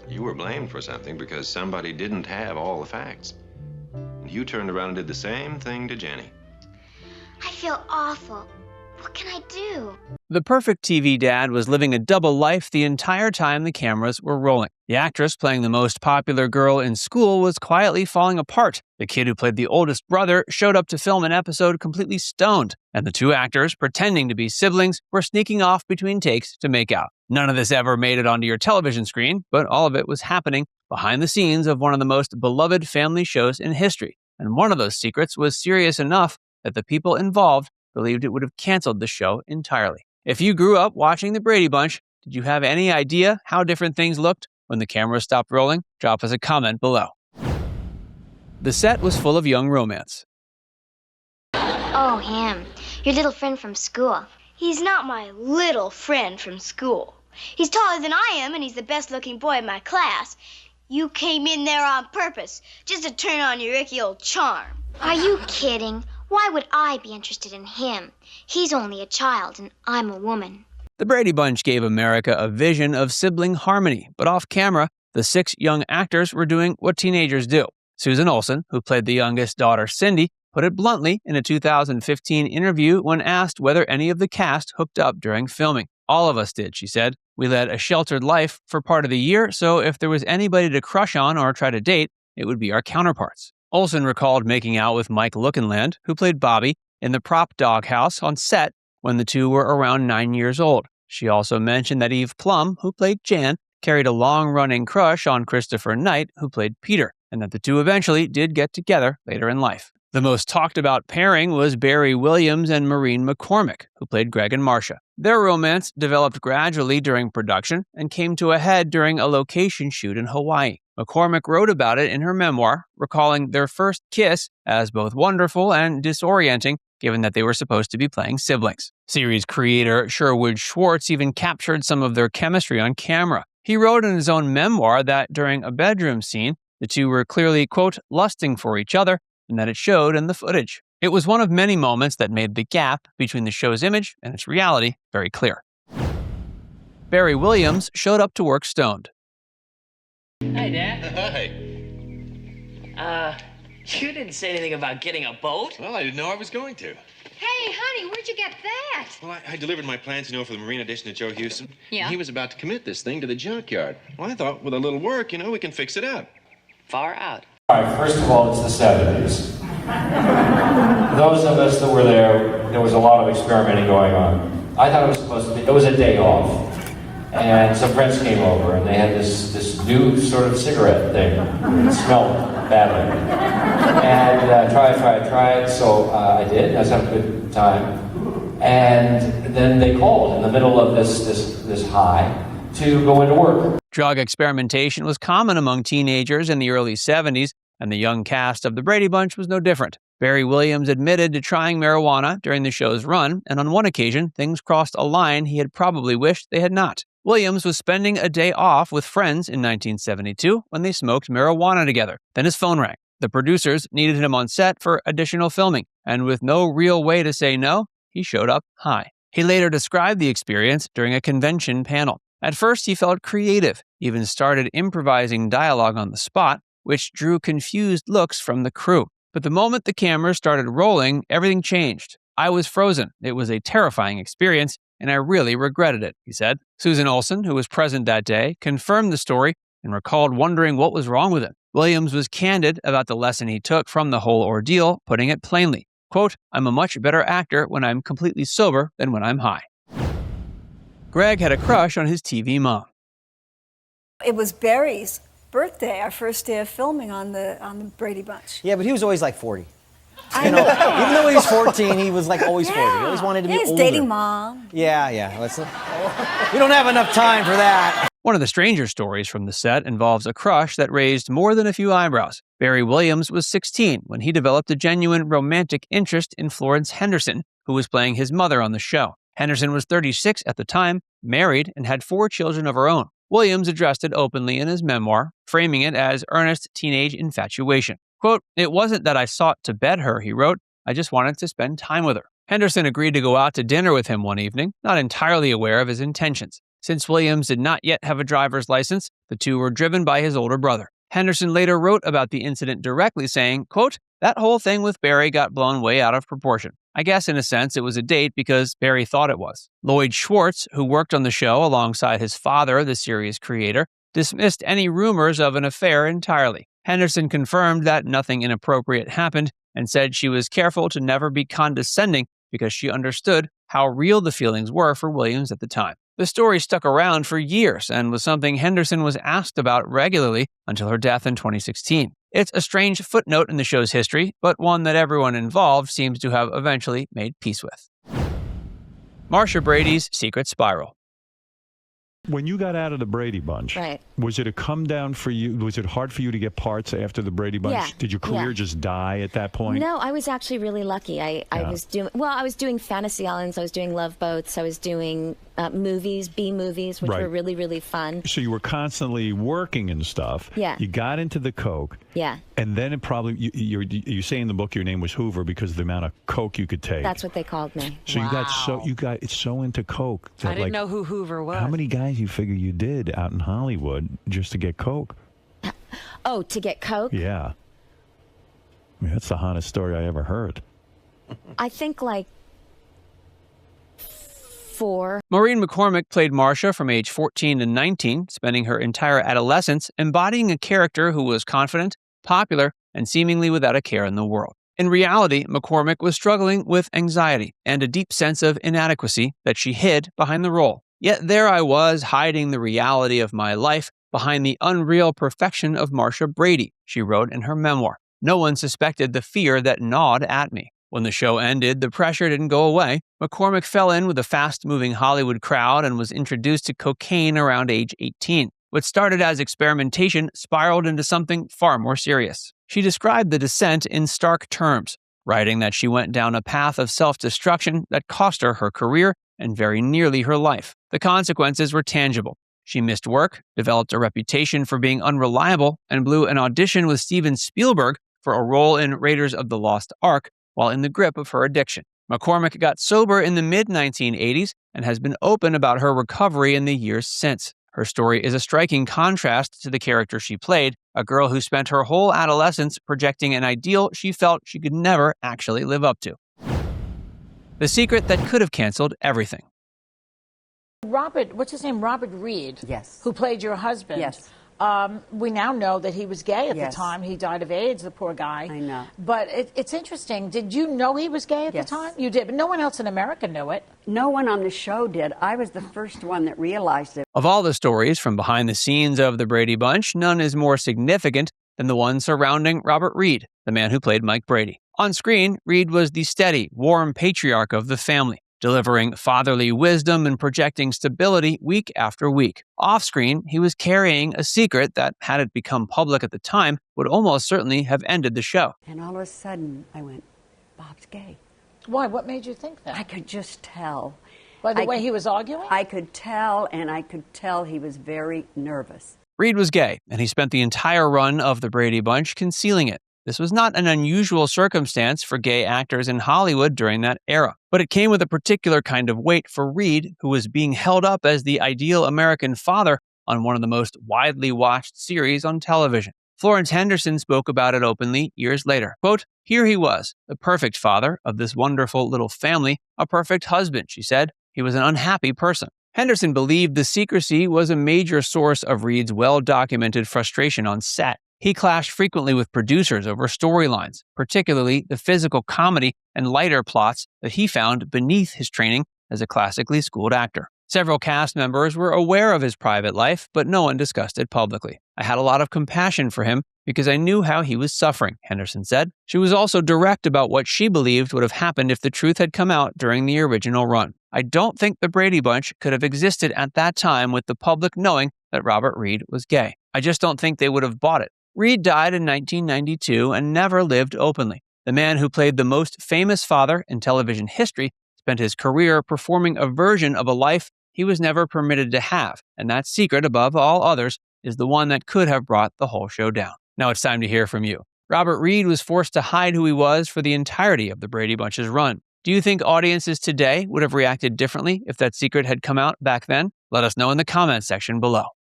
You were blamed for something because somebody didn't have all the facts. And you turned around and did the same thing to Jenny. I feel awful. What can I do? The perfect TV dad was living a double life the entire time the cameras were rolling. The actress playing the most popular girl in school was quietly falling apart. The kid who played the oldest brother showed up to film an episode completely stoned, and the two actors, pretending to be siblings, were sneaking off between takes to make out. None of this ever made it onto your television screen, but all of it was happening behind the scenes of one of the most beloved family shows in history. And one of those secrets was serious enough that the people involved believed it would have canceled the show entirely. If you grew up watching the Brady Bunch, did you have any idea how different things looked when the cameras stopped rolling? Drop us a comment below. The set was full of young romance. Oh, him. Your little friend from school. He's not my little friend from school. He's taller than I am, and he's the best-looking boy in my class. You came in there on purpose, just to turn on your icky old charm. Are you kidding? Why would I be interested in him? He's only a child, and I'm a woman. The Brady Bunch gave America a vision of sibling harmony, but off camera, the 6 young actors were doing what teenagers do. Susan Olsen, who played the youngest daughter Cindy, put it bluntly in a 2015 interview when asked whether any of the cast hooked up during filming. All of us did, she said. We led a sheltered life for part of the year, so if there was anybody to crush on or try to date, it would be our counterparts. Olsen recalled making out with Mike Lookinland, who played Bobby, in the prop doghouse on set when the two were around 9 years old. She also mentioned that Eve Plum, who played Jan, carried a long-running crush on Christopher Knight, who played Peter, and that the two eventually did get together later in life. The most talked about pairing was Barry Williams and Maureen McCormick, who played Greg and Marcia. Their romance developed gradually during production and came to a head during a location shoot in Hawaii. McCormick wrote about it in her memoir, recalling their first kiss as both wonderful and disorienting, given that they were supposed to be playing siblings. Series creator Sherwood Schwartz even captured some of their chemistry on camera. He wrote in his own memoir that during a bedroom scene, the two were clearly, quote, lusting for each other, and that it showed in the footage. It was one of many moments that made the gap between the show's image and its reality very clear. Barry Williams showed up to work stoned. Hi, Dad. Hi. You didn't say anything about getting a boat. Well, I didn't know I was going to. Hey, honey, where'd you get that? Well, I delivered my plans, for the marine edition to Joe Houston. Yeah? He was about to commit this thing to the junkyard. Well, I thought with a little work, we can fix it up. Far out. All right, first of all, it's the 70s. For those of us that were there was a lot of experimenting going on. I thought it was supposed to be, it was a day off. And some friends came over, and they had this new sort of cigarette thing. It smelled badly. And try it. So I did. I was having a good time. And then they called in the middle of this high to go into work. Drug experimentation was common among teenagers in the early 70s, and the young cast of the Brady Bunch was no different. Barry Williams admitted to trying marijuana during the show's run, and on one occasion, things crossed a line he had probably wished they had not. Williams was spending a day off with friends in 1972 when they smoked marijuana together. Then his phone rang. The producers needed him on set for additional filming, and with no real way to say no, he showed up high. He later described the experience during a convention panel. At first, he felt creative, even started improvising dialogue on the spot, which drew confused looks from the crew. But the moment the cameras started rolling, everything changed. I was frozen. It was a terrifying experience, and I really regretted it, he said. Susan Olsen, who was present that day, confirmed the story and recalled wondering what was wrong with him. Williams was candid about the lesson he took from the whole ordeal, putting it plainly, quote, I'm a much better actor when I'm completely sober than when I'm high. Greg had a crush on his TV mom. It was Barry's birthday, our first day of filming on the Brady Bunch. Yeah, but he was always like 40. Even though he was 14, he was like always 40. He always wanted to be older. He was dating mom. Yeah. We don't have enough time for that. One of the stranger stories from the set involves a crush that raised more than a few eyebrows. Barry Williams was 16 when he developed a genuine romantic interest in Florence Henderson, who was playing his mother on the show. Henderson was 36 at the time, married, and had 4 children of her own. Williams addressed it openly in his memoir, framing it as earnest teenage infatuation. Quote, it wasn't that I sought to bed her, he wrote. I just wanted to spend time with her. Henderson agreed to go out to dinner with him one evening, not entirely aware of his intentions. Since Williams did not yet have a driver's license, the two were driven by his older brother. Henderson later wrote about the incident directly saying, quote, "That whole thing with Barry got blown way out of proportion. I guess in a sense it was a date because Barry thought it was." Lloyd Schwartz, who worked on the show alongside his father, the series creator, dismissed any rumors of an affair entirely. Henderson confirmed that nothing inappropriate happened and said she was careful to never be condescending because she understood how real the feelings were for Williams at the time. The story stuck around for years and was something Henderson was asked about regularly until her death in 2016. It's a strange footnote in the show's history, but one that everyone involved seems to have eventually made peace with. Marcia Brady's secret spiral. When you got out of the Brady Bunch, Right. was it a come down for you? Was it hard for you to get parts after the Brady Bunch? Yeah. Did your career just die at that point? No, I was actually really lucky. I was doing fantasy islands, I was doing Love Boats, I was doing movies, B movies, which were really, really fun. So you were constantly working and stuff. Yeah. You got into the coke. Yeah. And then it probably, you say in the book your name was Hoover because of the amount of coke you could take. That's what they called me. So you got it's so into coke. That I didn't know who Hoover was. How many guys you figure you did out in Hollywood just to get coke? Oh, to get coke? Yeah. I mean, that's the hottest story I ever heard. I think like 4. Maureen McCormick played Marcia from age 14 to 19, spending her entire adolescence embodying a character who was confident, popular, and seemingly without a care in the world. In reality, McCormick was struggling with anxiety and a deep sense of inadequacy that she hid behind the role. Yet there I was, hiding the reality of my life behind the unreal perfection of Marcia Brady, she wrote in her memoir. No one suspected the fear that gnawed at me. When the show ended, the pressure didn't go away. McCormick fell in with a fast-moving Hollywood crowd and was introduced to cocaine around age 18. What started as experimentation spiraled into something far more serious. She described the descent in stark terms, writing that she went down a path of self-destruction that cost her her career and very nearly her life. The consequences were tangible. She missed work, developed a reputation for being unreliable, and blew an audition with Steven Spielberg for a role in Raiders of the Lost Ark while in the grip of her addiction. McCormick got sober in the mid-1980s and has been open about her recovery in the years since. Her story is a striking contrast to the character she played, a girl who spent her whole adolescence projecting an ideal she felt she could never actually live up to. The secret that could have canceled everything. Robert, what's his name? Robert Reed. Yes. Who played your husband. Yes. We now know that he was gay at Yes. the time. He died of AIDS, the poor guy. I know. But it's interesting. Did you know he was gay at Yes. the time? You did, but no one else in America knew it. No one on the show did. I was the first one that realized it. Of all the stories from behind the scenes of the Brady Bunch, none is more significant than the one surrounding Robert Reed, the man who played Mike Brady. On screen, Reed was the steady, warm patriarch of the family, delivering fatherly wisdom and projecting stability week after week. Off-screen, he was carrying a secret that, had it become public at the time, would almost certainly have ended the show. And all of a sudden, I went, Bob's gay. Why? What made you think that? I could just tell. By the way he was arguing? I could tell, and I could tell he was very nervous. Reed was gay, and he spent the entire run of the Brady Bunch concealing it. This was not an unusual circumstance for gay actors in Hollywood during that era, but it came with a particular kind of weight for Reed, who was being held up as the ideal American father on one of the most widely watched series on television. Florence Henderson spoke about it openly years later. Quote, "Here he was, the perfect father of this wonderful little family, a perfect husband," she said. "He was an unhappy person." Henderson believed the secrecy was a major source of Reed's well-documented frustration on set. He clashed frequently with producers over storylines, particularly the physical comedy and lighter plots that he found beneath his training as a classically schooled actor. Several cast members were aware of his private life, but no one discussed it publicly. "I had a lot of compassion for him because I knew how he was suffering," Henderson said. She was also direct about what she believed would have happened if the truth had come out during the original run. "I don't think the Brady Bunch could have existed at that time with the public knowing that Robert Reed was gay. I just don't think they would have bought it." Reed died in 1992 and never lived openly. The man who played the most famous father in television history spent his career performing a version of a life he was never permitted to have, and that secret, above all others, is the one that could have brought the whole show down. Now it's time to hear from you. Robert Reed was forced to hide who he was for the entirety of the Brady Bunch's run. Do you think audiences today would have reacted differently if that secret had come out back then? Let us know in the comments section below.